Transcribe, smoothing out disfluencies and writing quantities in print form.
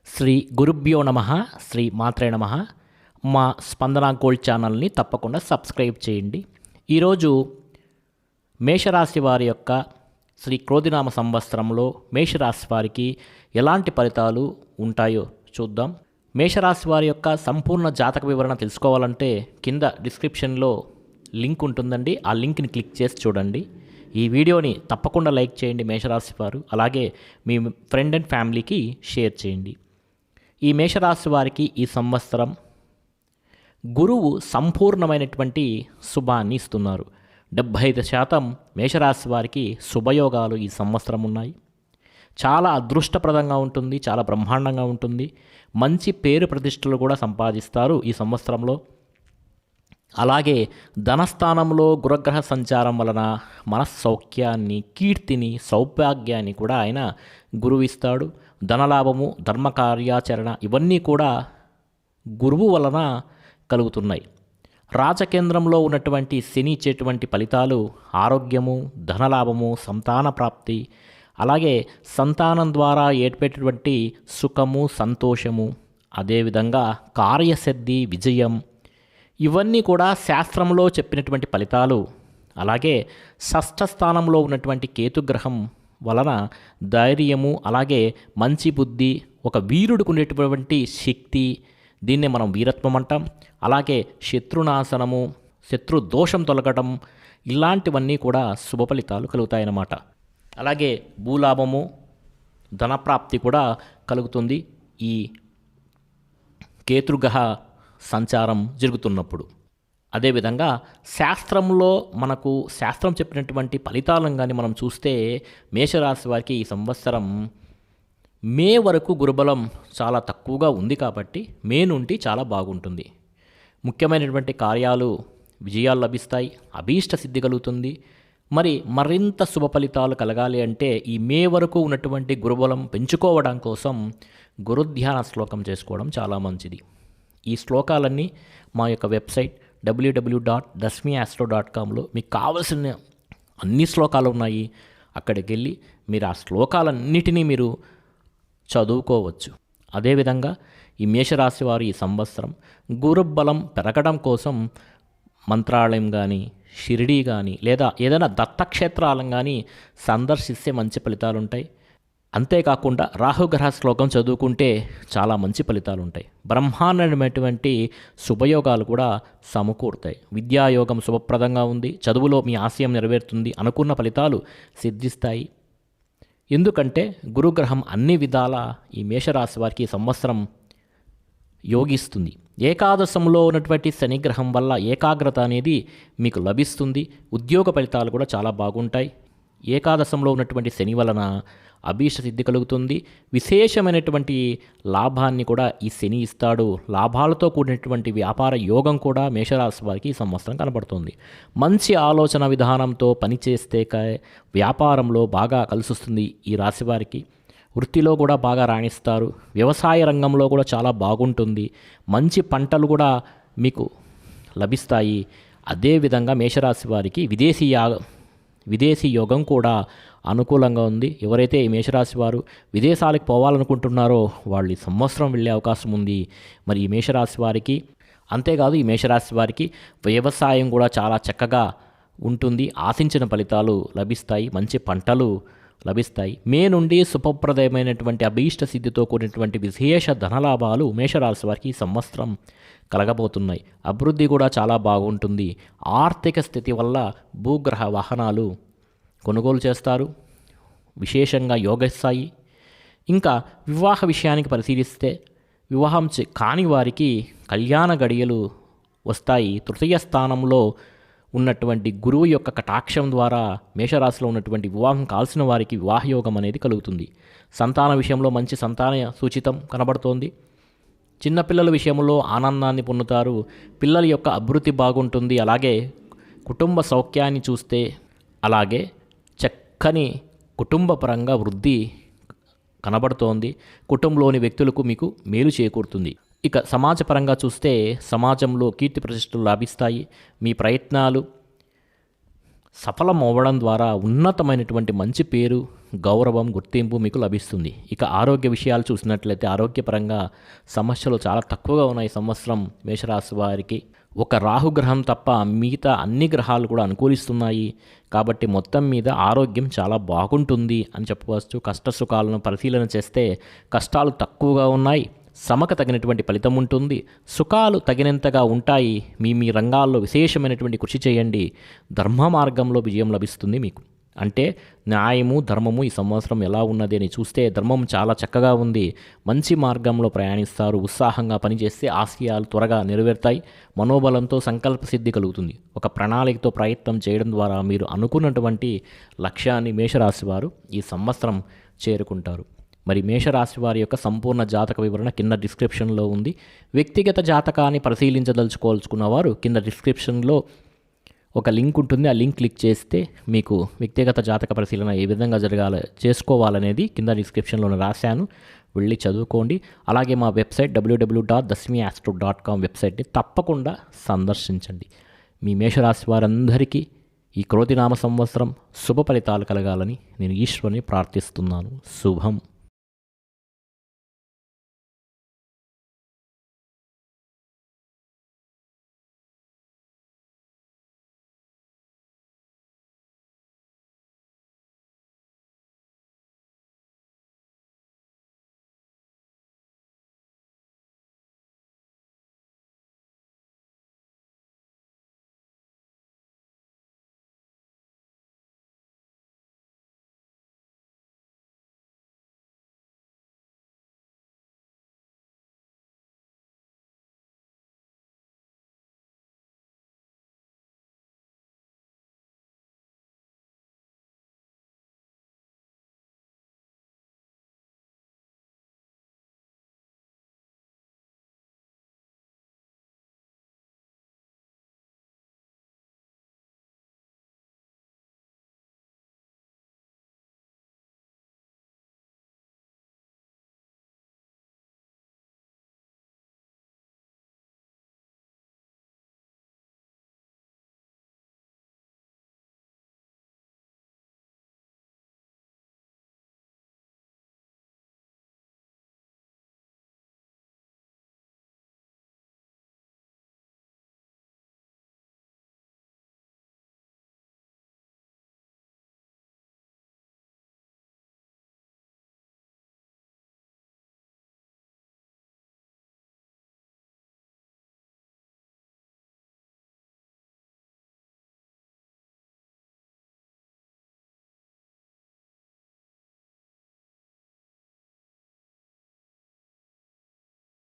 శ్రీ గురుభ్యో నమ. శ్రీ మాత్రే నమ. మా స్పందన గోల్డ్ ఛానల్ని తప్పకుండా సబ్స్క్రైబ్ చేయండి. ఈరోజు మేషరాశి వారి యొక్క శ్రీ క్రోధినామ సంవత్సరంలో మేషరాశి వారికి ఎలాంటి ఫలితాలు ఉంటాయో చూద్దాం. మేషరాశి వారి యొక్క సంపూర్ణ జాతక వివరణ తెలుసుకోవాలంటే కింద డిస్క్రిప్షన్లో లింక్ ఉంటుందండి. ఆ లింక్ని క్లిక్ చేసి చూడండి. ఈ వీడియోని తప్పకుండా లైక్ చేయండి మేషరాశి వారు. అలాగే మీ ఫ్రెండ్ అండ్ ఫ్యామిలీకి షేర్ చేయండి. ఈ మేషరాశి వారికి ఈ సంవత్సరం గురువు సంపూర్ణమైనటువంటి శుభాన్ని ఇస్తున్నారు. 75% మేషరాశి వారికి శుభయోగాలు ఈ సంవత్సరం ఉన్నాయి. చాలా అదృష్టప్రదంగా ఉంటుంది, చాలా బ్రహ్మాండంగా ఉంటుంది. మంచి పేరు ప్రతిష్టలు కూడా సంపాదిస్తారు ఈ సంవత్సరంలో. అలాగే ధనస్థానంలో గురుగ్రహ సంచారం వలన మనస్సౌఖ్యాన్ని, కీర్తిని, సౌభాగ్యాన్ని కూడా ఆయన గురువు ఇస్తాడు. ధనలాభము, ధర్మకార్యాచరణ ఇవన్నీ కూడా గురువు వలన కలుగుతున్నాయి. రాజకేంద్రంలో ఉన్నటువంటి శని ఇచ్చేటువంటి ఫలితాలు ఆరోగ్యము, ధనలాభము, సంతాన ప్రాప్తి, అలాగే సంతానం ద్వారా ఏర్పడేటువంటి సుఖము, సంతోషము, అదేవిధంగా కార్యసిద్ధి, విజయం, ఇవన్నీ కూడా శాస్త్రంలో చెప్పినటువంటి ఫలితాలు. అలాగే షష్ఠ స్థానంలో ఉన్నటువంటి కేతుగ్రహం వలన ధైర్యము, అలాగే మంచి బుద్ధి, ఒక వీరుడికి ఉండేటువంటి శక్తి, దీన్నే మనం వీరత్వం అంటాం. అలాగే శత్రునాశనము, శత్రు దోషం తొలగటం, ఇలాంటివన్నీ కూడా శుభ ఫలితాలు కలుగుతాయన్నమాట. అలాగే భూలాభము, ధనప్రాప్తి కూడా కలుగుతుంది ఈ కేతుగ్రహ సంచారం జరుగుతున్నప్పుడు. అదేవిధంగా శాస్త్రంలో మనకు శాస్త్రం చెప్పినటువంటి ఫలితాలను కానీ మనం చూస్తే మేషరాశి వారికి ఈ సంవత్సరం మే వరకు గురుబలం చాలా తక్కువగా ఉంది కాబట్టి మే నుండి చాలా బాగుంటుంది. ముఖ్యమైనటువంటి కార్యాలు విజయాలు లభిస్తాయి, అభీష్ట సిద్ధి కలుగుతుంది. మరింత శుభ ఫలితాలు కలగాలి అంటే ఈ మే వరకు ఉన్నటువంటి గురుబలం పెంచుకోవడం కోసం గురుధ్యాన శ్లోకం చేసుకోవడం చాలా మంచిది. ఈ శ్లోకాలన్నీ మా యొక్క వెబ్సైట్ www.dasmiastro.comలో మీకు కావలసిన అన్ని శ్లోకాలు ఉన్నాయి. అక్కడికి వెళ్ళి మీరు ఆ శ్లోకాలన్నిటినీ మీరు చదువుకోవచ్చు. అదేవిధంగా ఈ మేషరాశి వారు ఈ సంవత్సరం గురుబలం పెరగడం కోసం మంత్రాలయం కానీ, షిరిడీ కానీ, లేదా ఏదైనా దత్తక్షేత్రాలను కానీ సందర్శిస్తే మంచి ఫలితాలు ఉంటాయి. అంతేకాకుండా రాహుగ్రహ శ్లోకం చదువుకుంటే చాలా మంచి ఫలితాలు ఉంటాయి. బ్రహ్మాండమైనటువంటి శుభయోగాలు కూడా సమకూరుతాయి. విద్యాయోగం శుభప్రదంగా ఉంది. చదువులో మీ ఆశయం నెరవేరుతుంది. అనుకున్న ఫలితాలు సిద్ధిస్తాయి. ఎందుకంటే గురుగ్రహం అన్ని విధాల ఈ మేషరాశి వారికి సంవత్సరం యోగిస్తుంది. ఏకాదశంలో ఉన్నటువంటి శనిగ్రహం వల్ల ఏకాగ్రత అనేది మీకు లభిస్తుంది. ఉద్యోగ ఫలితాలు కూడా చాలా బాగుంటాయి. ఏకాదశంలో ఉన్నటువంటి శని వలన అభీష్ట సిద్ధి కలుగుతుంది. విశేషమైనటువంటి లాభాన్ని కూడా ఈ శని ఇస్తాడు. లాభాలతో కూడినటువంటి వ్యాపార యోగం కూడా మేషరాశి వారికి ఈ సంవత్సరం కనబడుతుంది. మంచి ఆలోచన విధానంతో పనిచేస్తే వ్యాపారంలో బాగా కలిసొస్తుంది ఈ రాశి వారికి. వృత్తిలో కూడా బాగా రాణిస్తారు. వ్యవసాయ రంగంలో కూడా చాలా బాగుంటుంది. మంచి పంటలు కూడా మీకు లభిస్తాయి. అదేవిధంగా మేషరాశి వారికి విదేశీ యోగం కూడా అనుకూలంగా ఉంది. ఎవరైతే ఈ మేషరాశి వారు విదేశాలకు పోవాలనుకుంటున్నారో వాళ్ళు ఈ సంవత్సరం వెళ్ళే అవకాశం ఉంది. ఈ మేషరాశి వారికి అంతేకాదు, ఈ మేషరాశి వారికి వ్యవసాయం కూడా చాలా చక్కగా ఉంటుంది. ఆశించిన ఫలితాలు లభిస్తాయి. మంచి పంటలు లభిస్తాయి. మే నుండి శుభప్రదమైనటువంటి అభీష్ట సిద్ధితో కూడినటువంటి విశేష ధనలాభాలు మేషరాశి వారికి ఈ సంవత్సరం కలగబోతున్నాయి. అభివృద్ధి కూడా చాలా బాగుంటుంది. ఆర్థిక స్థితి వల్ల భూగ్రహ వాహనాలు కొనుగోలు చేస్తారు. విశేషంగా యోగిస్తాయి. ఇంకా వివాహ విషయానికి పరిశీలిస్తే వివాహం కాని వారికి కళ్యాణ గడియలు వస్తాయి. తృతీయ స్థానంలో ఉన్నటువంటి గురువు యొక్క కటాక్షం ద్వారా మేషరాశిలో ఉన్నటువంటి వివాహం కాల్సిన వారికి వివాహయోగం అనేది కలుగుతుంది. సంతాన విషయంలో మంచి సంతాన సూచితం కనబడుతోంది. చిన్నపిల్లల విషయంలో ఆనందాన్ని పొందుతారు. పిల్లల యొక్క అభివృద్ధి బాగుంటుంది. అలాగే కుటుంబ సౌఖ్యాన్ని చూస్తే అలాగే చక్కని కుటుంబ పరంగా వృద్ధి కనబడుతోంది. కుటుంబంలోని వ్యక్తులకు మీకు మేలు చేకూరుతుంది. ఇక సమాజపరంగా చూస్తే సమాజంలో కీర్తి ప్రతిష్టలు లాభిస్తాయి. మీ ప్రయత్నాలు సఫలం అవ్వడం ద్వారా ఉన్నతమైనటువంటి మంచి పేరు, గౌరవం, గుర్తింపు మీకు లభిస్తుంది. ఇక ఆరోగ్య విషయాలు చూసినట్లయితే ఆరోగ్యపరంగా సమస్యలు చాలా తక్కువగా ఉన్నాయి ఈ సంవత్సరం మేషరాశి వారికి. ఒక రాహుగ్రహం తప్ప మిగతా అన్ని గ్రహాలు కూడా అనుకూలిస్తున్నాయి. కాబట్టి మొత్తం మీద ఆరోగ్యం చాలా బాగుంటుంది అని చెప్పవచ్చు. కష్ట సుఖాలను పరిశీలన చేస్తే కష్టాలు తక్కువగా ఉన్నాయి, శ్రమకు తగినటువంటి ఫలితం ఉంటుంది, సుఖాలు తగినంతగా ఉంటాయి. మీ రంగాల్లో విశేషమైనటువంటి కృషి చేయండి, ధర్మ మార్గంలో విజయం లభిస్తుంది మీకు. అంటే న్యాయము, ధర్మము ఈ సంవత్సరం ఎలా ఉన్నది అని చూస్తే ధర్మం చాలా చక్కగా ఉంది. మంచి మార్గంలో ప్రయాణిస్తారు, ఉత్సాహంగా పనిచేస్తే ఆశయాలు త్వరగా నెరవేరుతాయి, మనోబలంతో సంకల్ప సిద్ధి కలుగుతుంది. ఒక ప్రణాళికతో ప్రయత్నం చేయడం ద్వారా మీరు అనుకున్నటువంటి లక్ష్యాన్ని మేషరాశి వారు ఈ సంవత్సరం చేరుకుంటారు. మరి మేషరాశి వారి యొక్క సంపూర్ణ జాతక వివరణ కింద డిస్క్రిప్షన్లో ఉంది. వ్యక్తిగత జాతకాన్ని పరిశీలించదలుచుకోవాల్సుకున్న వారు కింద డిస్క్రిప్షన్లో ఒక లింక్ ఉంటుంది. ఆ లింక్ క్లిక్ చేస్తే మీకు వ్యక్తిగత జాతక పరిశీలన ఏ విధంగా చేసుకోవాలనేది కింద డిస్క్రిప్షన్లో రాశాను, వెళ్ళి చదువుకోండి. అలాగే మా వెబ్సైట్ www.dasmiastro.com వెబ్సైట్ని తప్పకుండా సందర్శించండి. మీ మేషరాశి వారందరికీ ఈ క్రోధినామ సంవత్సరం శుభ ఫలితాలు కలగాలని నేను ఈశ్వరుని ప్రార్థిస్తున్నాను. శుభం.